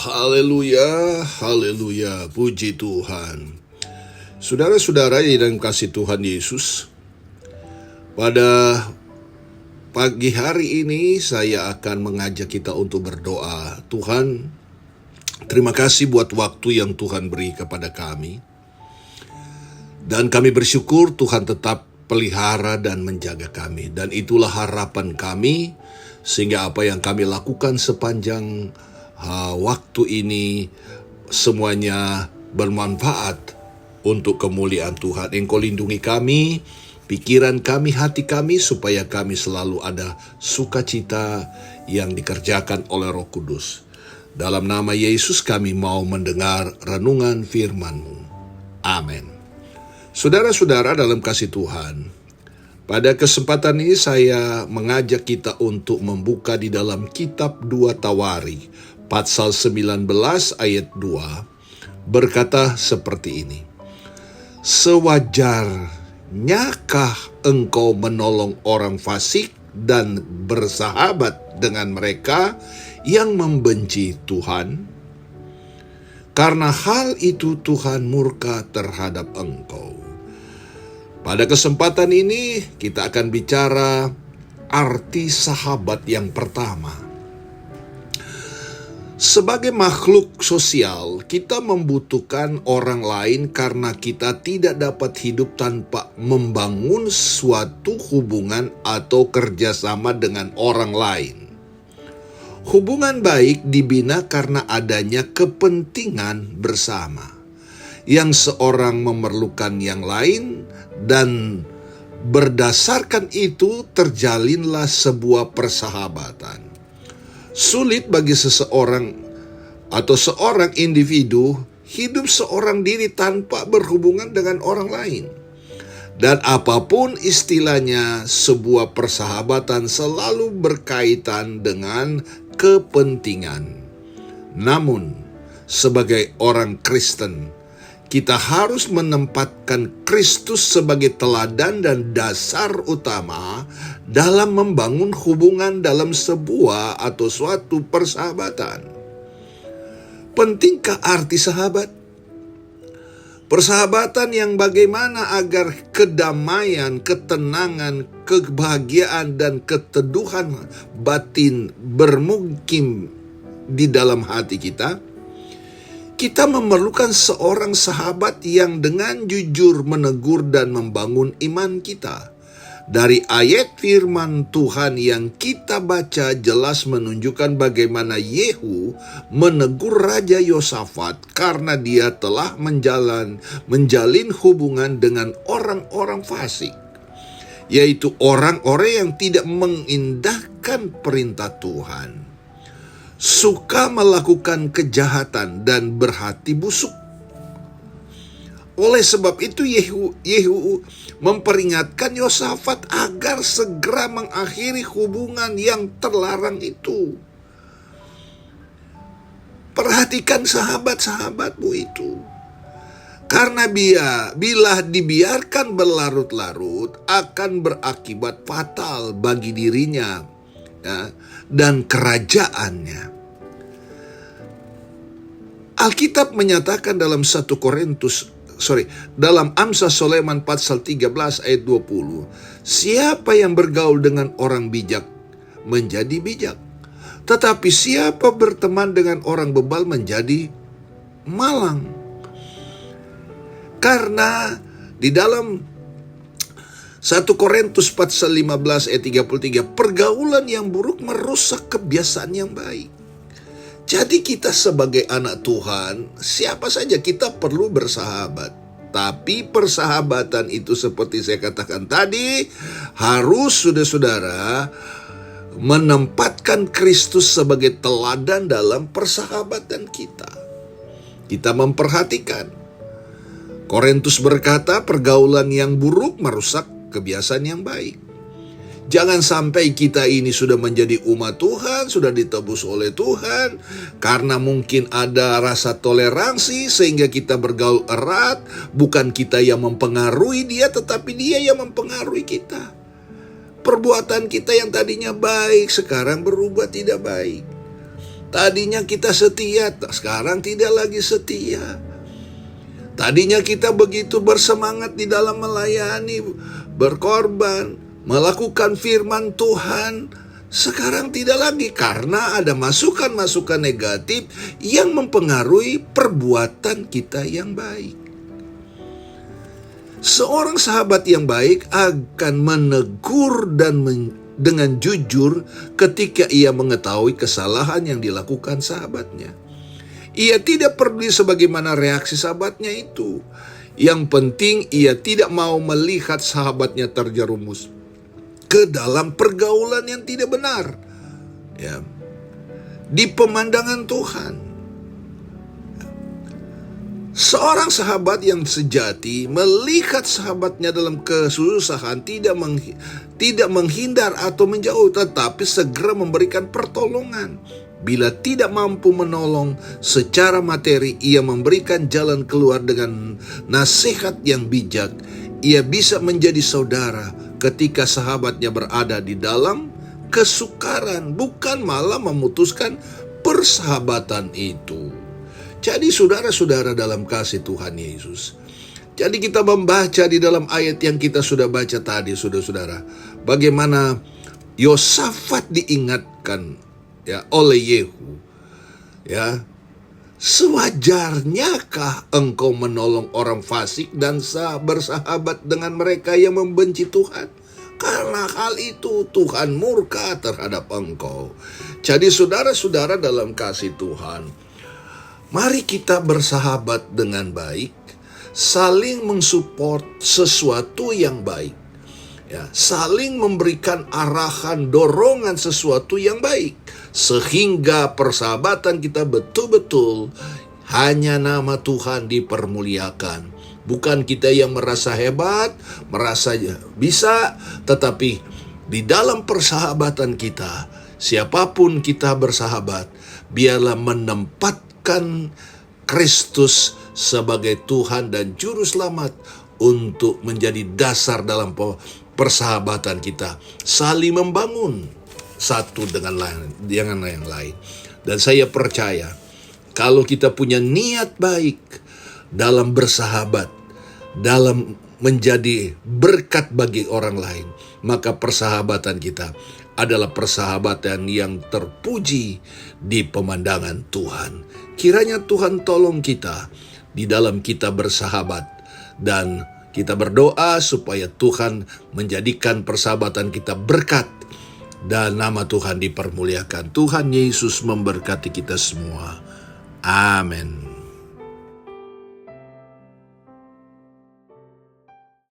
Haleluya, haleluya, puji Tuhan. Saudara-saudara yang dalam kasih Tuhan Yesus, pada pagi hari ini saya akan mengajak kita untuk berdoa. Tuhan, terima kasih buat waktu yang Tuhan beri kepada kami. Dan kami bersyukur Tuhan tetap pelihara dan menjaga kami. Dan itulah harapan kami, sehingga apa yang kami lakukan sepanjang waktu ini semuanya bermanfaat untuk kemuliaan Tuhan. Engkau lindungi kami, pikiran kami, hati kami, supaya kami selalu ada sukacita yang dikerjakan oleh Roh Kudus. Dalam nama Yesus kami mau mendengar renungan firman-Mu. Amin. Saudara-saudara dalam kasih Tuhan, pada kesempatan ini saya mengajak kita untuk membuka di dalam kitab 2 Tawari, pasal 19 ayat 2, berkata seperti ini. Sewajarnyakah engkau menolong orang fasik dan bersahabat dengan mereka yang membenci Tuhan? Karena hal itu Tuhan murka terhadap engkau. Pada kesempatan ini kita akan bicara arti sahabat yang pertama. Sebagai makhluk sosial, kita membutuhkan orang lain karena kita tidak dapat hidup tanpa membangun suatu hubungan atau kerjasama dengan orang lain. Hubungan baik dibina karena adanya kepentingan bersama. Yang seorang memerlukan yang lain, dan berdasarkan itu terjalinlah sebuah persahabatan. Sulit bagi seseorang atau seorang individu hidup seorang diri tanpa berhubungan dengan orang lain. Dan apapun istilahnya, sebuah persahabatan selalu berkaitan dengan kepentingan. Namun, sebagai orang Kristen, kita harus menempatkan Kristus sebagai teladan dan dasar utama dalam membangun hubungan dalam sebuah atau suatu persahabatan. Pentingkah arti sahabat? Persahabatan yang bagaimana agar kedamaian, ketenangan, kebahagiaan, dan keteduhan batin bermukim di dalam hati kita? Kita memerlukan seorang sahabat yang dengan jujur menegur dan membangun iman kita. Dari ayat firman Tuhan yang kita baca jelas menunjukkan bagaimana Yehu menegur Raja Yosafat karena dia telah menjalin hubungan dengan orang-orang fasik, yaitu orang-orang yang tidak mengindahkan perintah Tuhan, suka melakukan kejahatan dan berhati busuk. Oleh sebab itu Yehu memperingatkan Yosafat agar segera mengakhiri hubungan yang terlarang itu. Perhatikan sahabat-sahabatmu itu. Karena bila dibiarkan berlarut-larut akan berakibat fatal bagi dirinya, ya, dan kerajaannya. Alkitab menyatakan dalam dalam Amsal Sulaiman pasal 13 ayat 20, siapa yang bergaul dengan orang bijak menjadi bijak, tetapi siapa berteman dengan orang bebal menjadi malang. Karena di dalam 1 Korintus pasal 15 ayat 33, pergaulan yang buruk merusak kebiasaan yang baik. Jadi kita sebagai anak Tuhan, siapa saja kita perlu bersahabat. Tapi persahabatan itu seperti saya katakan tadi, harus saudara-saudara menempatkan Kristus sebagai teladan dalam persahabatan kita. Kita memperhatikan. Korintus berkata pergaulan yang buruk merusak kebiasaan yang baik. Jangan sampai kita ini sudah menjadi umat Tuhan, sudah ditebus oleh Tuhan, karena mungkin ada rasa toleransi sehingga kita bergaul erat. Bukan kita yang mempengaruhi dia, tetapi dia yang mempengaruhi kita. Perbuatan kita yang tadinya baik sekarang berubah tidak baik. Tadinya kita setia, sekarang tidak lagi setia. Tadinya kita begitu bersemangat di dalam melayani, berkorban, melakukan firman Tuhan. Sekarang tidak lagi karena ada masukan-masukan negatif yang mempengaruhi perbuatan kita yang baik. Seorang sahabat yang baik akan menegur dan dengan jujur ketika ia mengetahui kesalahan yang dilakukan sahabatnya. Ia tidak peduli sebagaimana reaksi sahabatnya itu. Yang penting ia tidak mau melihat sahabatnya terjerumus ke dalam pergaulan yang tidak benar. Ya. Di pemandangan Tuhan. Seorang sahabat yang sejati melihat sahabatnya dalam kesusahan tidak menghindar atau menjauh, tetapi segera memberikan pertolongan. Bila tidak mampu menolong secara materi, ia memberikan jalan keluar dengan nasihat yang bijak. Ia bisa menjadi saudara ketika sahabatnya berada di dalam kesukaran, bukan malah memutuskan persahabatan itu. Jadi saudara-saudara dalam kasih Tuhan Yesus, jadi kita membaca di dalam ayat yang kita sudah baca tadi, saudara-saudara, bagaimana Yosafat diingatkan ya oleh Yehu, ya, sewajarnyakah engkau menolong orang fasik dan bersahabat dengan mereka yang membenci Tuhan? Karena hal itu Tuhan murka terhadap engkau. Jadi saudara-saudara dalam kasih Tuhan, mari kita bersahabat dengan baik, saling mensupport sesuatu yang baik, ya, saling memberikan arahan, dorongan sesuatu yang baik, sehingga persahabatan kita betul-betul hanya nama Tuhan dipermuliakan. Bukan kita yang merasa hebat, merasa bisa, tetapi di dalam persahabatan kita, siapapun kita bersahabat, biarlah menempatkan Kristus sebagai Tuhan dan Juru Selamat untuk menjadi dasar dalam persahabatan kita. Saling membangun satu dengan yang lain. Dan saya percaya, kalau kita punya niat baik dalam bersahabat, dalam menjadi berkat bagi orang lain, maka persahabatan kita adalah persahabatan yang terpuji di pemandangan Tuhan. Kiranya Tuhan tolong kita di dalam kita bersahabat, dan kita berdoa supaya Tuhan menjadikan persahabatan kita berkat dan nama Tuhan dipermuliakan. Tuhan Yesus memberkati kita semua. Amin.